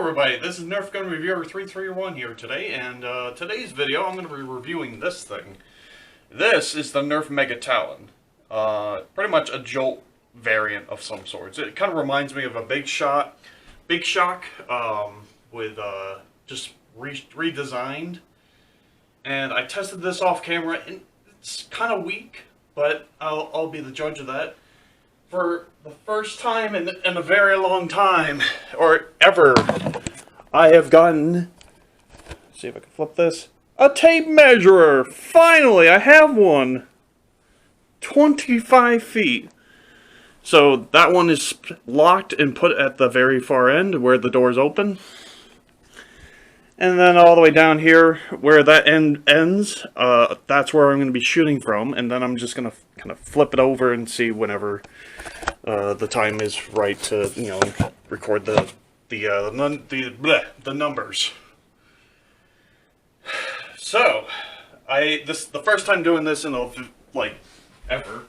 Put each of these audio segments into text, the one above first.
everybody, this is Nerf Gun Reviewer 331 here today, and today's video I'm going to be reviewing this thing. This is the Nerf Mega Talon. Pretty much a Jolt variant of some sorts. It kind of reminds me of a Big Shock, with just redesigned. And I tested this off camera, and it's kind of weak, but I'll be the judge of that. For the first time in a very long time, or ever, I have gotten, let's see if I can flip this, a tape measurer! Finally, I have one! 25 feet. So that one is locked and put at the very far end where the doors open. And then all the way down here where that end ends, that's where I'm going to be shooting from. And then I'm just going to kind of flip it over and see whenever the time is right to, you know, record the numbers. So, the first time doing this in like ever.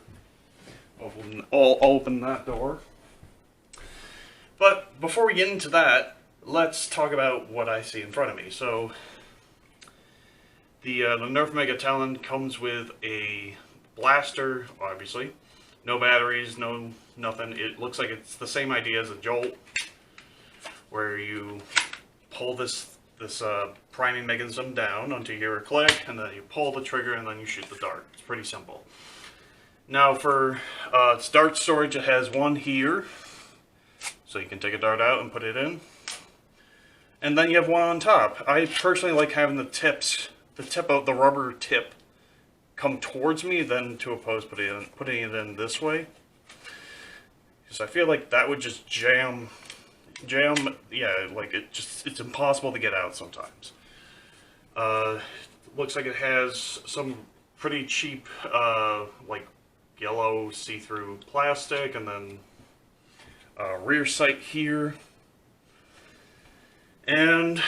I'll open that door. But before we get into that, let's talk about what I see in front of me. So, the Nerf Mega Talon comes with a blaster, obviously. No batteries, no nothing. It looks like it's the same idea as a Jolt, where you pull this priming mechanism down until you hear a click, and then you pull the trigger, and then you shoot the dart. It's pretty simple. Now for its dart storage, it has one here, so you can take a dart out and put it in. And then you have one on top. I personally like having the tip of the rubber tip come towards me than to oppose putting it in this way. Because I feel like that would just jam, yeah, like it's impossible to get out sometimes. Looks like it has some pretty cheap, like yellow see-through plastic, and then rear sight here. And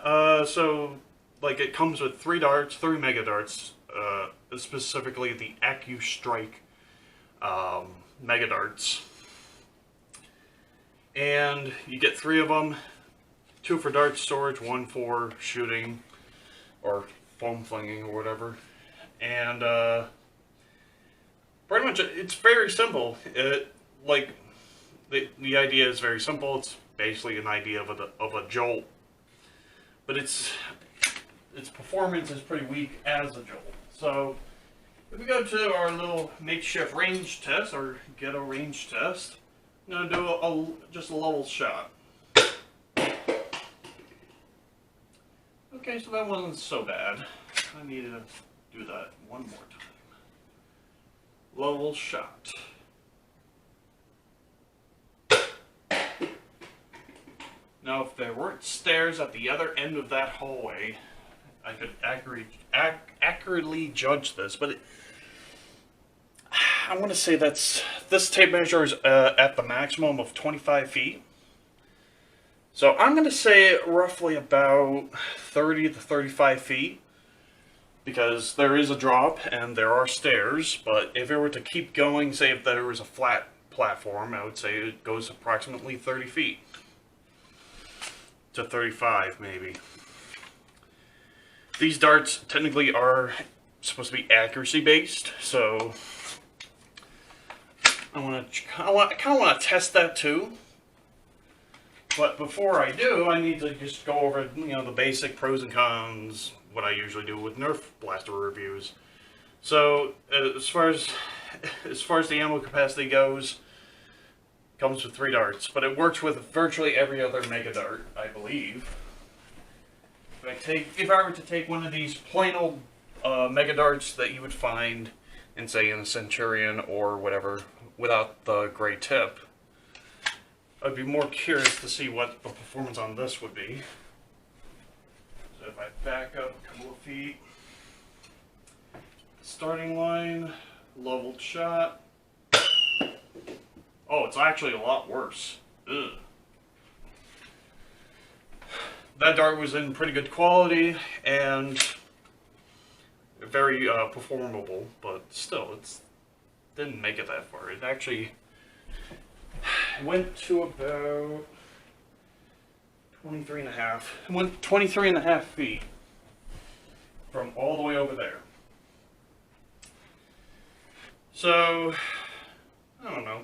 so, like, it comes with 3 mega darts, specifically the AccuStrike mega darts. And you get 3 of them, 2 for dart storage, 1 for shooting or foam flinging or whatever. And pretty much it's very simple. Like the idea is very simple. It's basically an idea of a Jolt, but its performance is pretty weak as a Jolt. So if we go to our little makeshift range test, or ghetto range test, I'm going to do just a level shot. Okay, so that wasn't so bad. I needed to do that one more time. Level shot. Now, if there weren't stairs at the other end of that hallway, I could accurately judge this, but I want to say this tape measure is at the maximum of 25 feet. So I'm going to say roughly about 30 to 35 feet, because there is a drop and there are stairs. But if it were to keep going, say if there was a flat platform, I would say it goes approximately 30 feet. To 35, maybe. These darts technically are supposed to be accuracy based, so I kind of want to test that too. But before I do, I need to just go over, you know, the basic pros and cons, what I usually do with Nerf blaster reviews. So as far as the ammo capacity goes, comes with 3 darts, but it works with virtually every other mega dart, I believe. If I were to take one of these plain old mega darts that you would find in, say, in a Centurion or whatever, without the gray tip, I'd be more curious to see what the performance on this would be. So if I back up a couple of feet, starting line, leveled shot. Oh, it's actually a lot worse. Ugh. That dart was in pretty good quality and very performable, but still, it didn't make it that far. It actually went to about 23 and a half. It went 23 and a half feet from all the way over there. So, I don't know.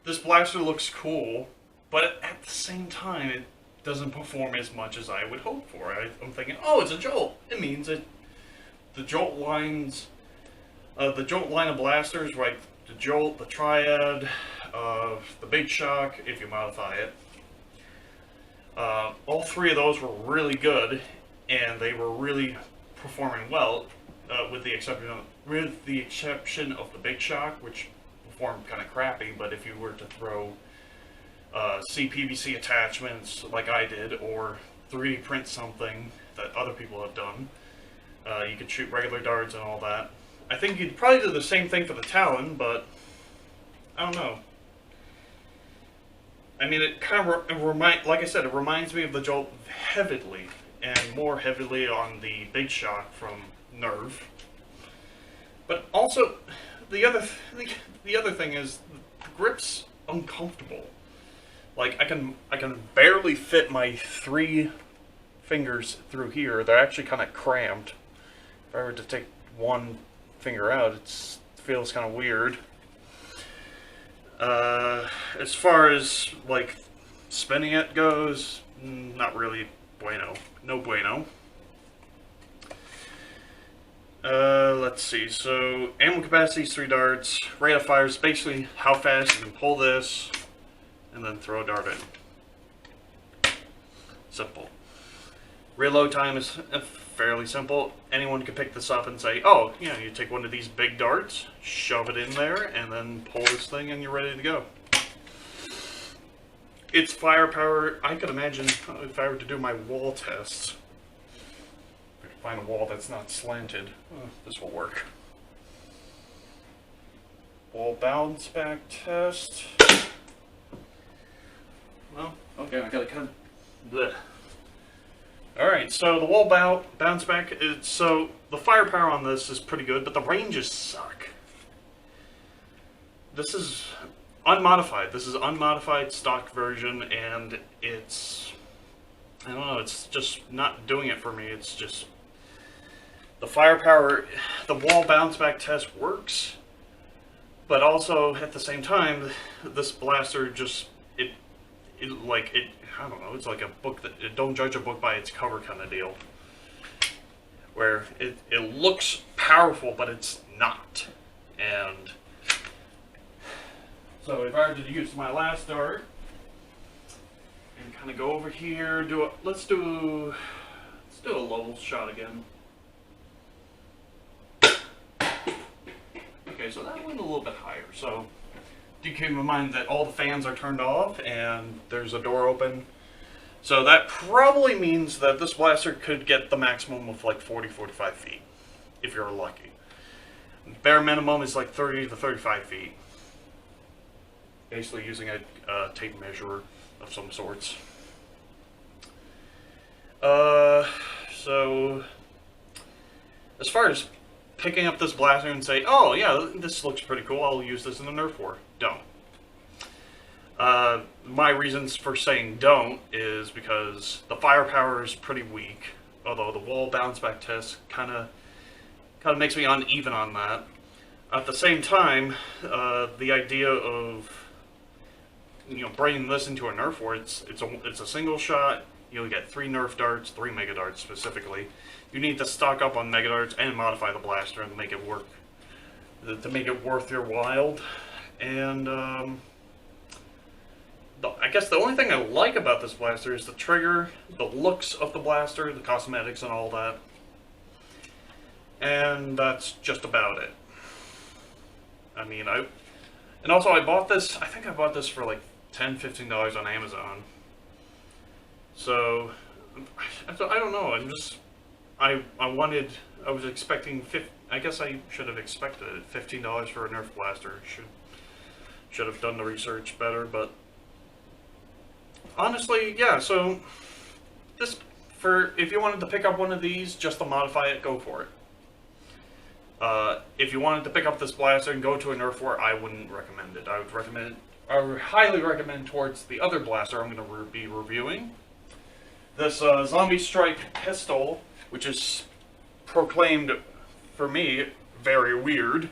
This blaster looks cool, but at the same time, it doesn't perform as much as I would hope for. I'm thinking, oh, it's a Jolt. It means the Jolt lines, the Jolt line of blasters, right? The Jolt, the Triad, the Big Shock, if you modify it. All three of those were really good, and they were really performing well, with the exception of the Big Shock, which performed kind of crappy. But if you were to throw CPVC attachments like I did, or 3D print something that other people have done, you could shoot regular darts and all that. I think you'd probably do the same thing for the Talon, but I don't know. I mean, it kind of like I said, it reminds me of the Jolt heavily, and more heavily on the Big Shock from Nerf. But also, the other thing is, the grip's uncomfortable. Like, I can barely fit my 3 fingers through here. They're actually kind of cramped. If I were to take one finger out, it feels kind of weird. As far as, like, spinning it goes, not really bueno. No bueno. Let's see. So, ammo capacity is 3 darts. Rate of fire is basically how fast you can pull this and then throw a dart in. Simple. Reload time is fairly simple. Anyone can pick this up and say, oh, yeah, you take one of these big darts, shove it in there, and then pull this thing and you're ready to go. Its firepower, I could imagine if I were to do my wall tests, find a wall that's not slanted, this will work. Wall bounce back test. Well, okay, I gotta kind of bleh. Alright, so the wall bounce back, so the firepower on this is pretty good, but the ranges suck. This is unmodified. This is unmodified stock version, and it's, I don't know, it's just not doing it for me. It's just, the firepower, the wall bounce back test works, but also at the same time, this blaster just, I don't know, it's like a book that, don't judge a book by its cover kind of deal. Where it looks powerful, but it's not. And so if I were to use my last dart, and kind of go over here, let's do a level shot again. Okay, so that went a little bit higher, so do keep in mind that all the fans are turned off and there's a door open. So that probably means that this blaster could get the maximum of like 40-45 feet, if you're lucky. Bare minimum is like 30 to 35 feet. Basically using a tape measure of some sorts. So as far as picking up this blaster and say, oh yeah, this looks pretty cool, I'll use this in the Nerf war. Don't. My reasons for saying don't is because the firepower is pretty weak, although the wall bounce back test kind of makes me uneven on that. At the same time, the idea of, you know, bringing this into a Nerf war, it's a single shot. You'll get 3 Nerf darts, 3 Mega Darts specifically. You need to stock up on Mega Darts and modify the blaster and make it work, to make it worth your while. And I guess the only thing I like about this blaster is the trigger, the looks of the blaster, the cosmetics and all that. And that's just about it. I mean, and also I bought this, I think I bought this for like $10-15 on Amazon. So, I don't know, I was expecting, I guess I should have expected it, $15 for a Nerf blaster. Should have done the research better, but honestly, yeah, so if you wanted to pick up one of these just to modify it, go for it. If you wanted to pick up this blaster and go to a Nerf war, I wouldn't recommend it. I would highly recommend towards the other blaster I'm going to be reviewing, This Zombie Strike pistol, which is proclaimed, for me, very weird.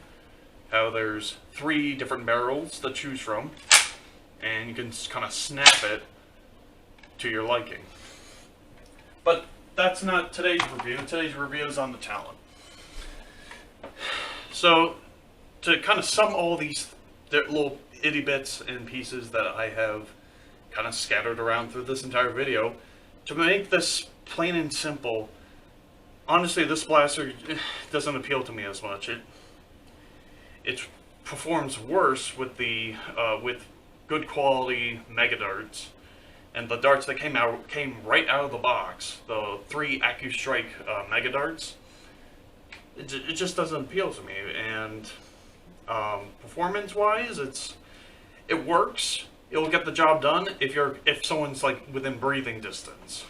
How there's 3 different barrels to choose from, and you can kind of snap it to your liking. But that's not today's review. Today's review is on the Talon. So, to kind of sum all these little itty bits and pieces that I have kind of scattered around through this entire video, to make this plain and simple, honestly, this blaster doesn't appeal to me as much. It performs worse with the with good quality mega darts, and the darts that came right out of the box. The 3 AccuStrike mega darts. It just doesn't appeal to me, and performance-wise, it works. It'll get the job done if someone's like within breathing distance.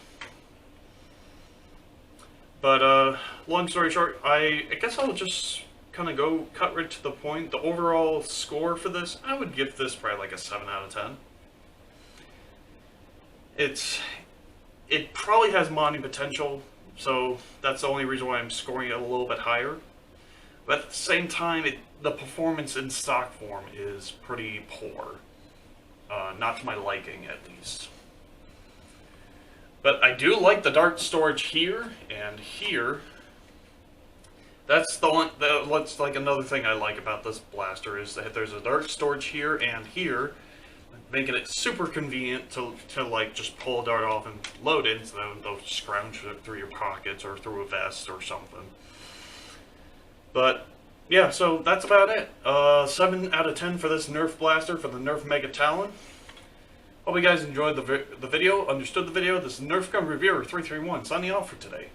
But long story short, I guess I'll just kind of cut right to the point. The overall score for this, I would give this probably like a 7 out of 10. It probably has modding potential, so that's the only reason why I'm scoring it a little bit higher. But at the same time, the performance in stock form is pretty poor. Not to my liking, at least. But I do like the dart storage here and here. That's like another thing I like about this blaster, is that there's a dart storage here and here, making it super convenient to like just pull a dart off and load it instead of scrounge it through your pockets or through a vest or something. But yeah, so that's about it. 7 out of 10 for this Nerf blaster, for the Nerf Mega Talon. Hope you guys enjoyed the video, understood the video. This is Nerf Gun Reviewer 331 signing off for today.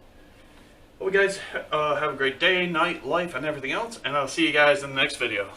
Hope you guys have a great day, night, life, and everything else, and I'll see you guys in the next video.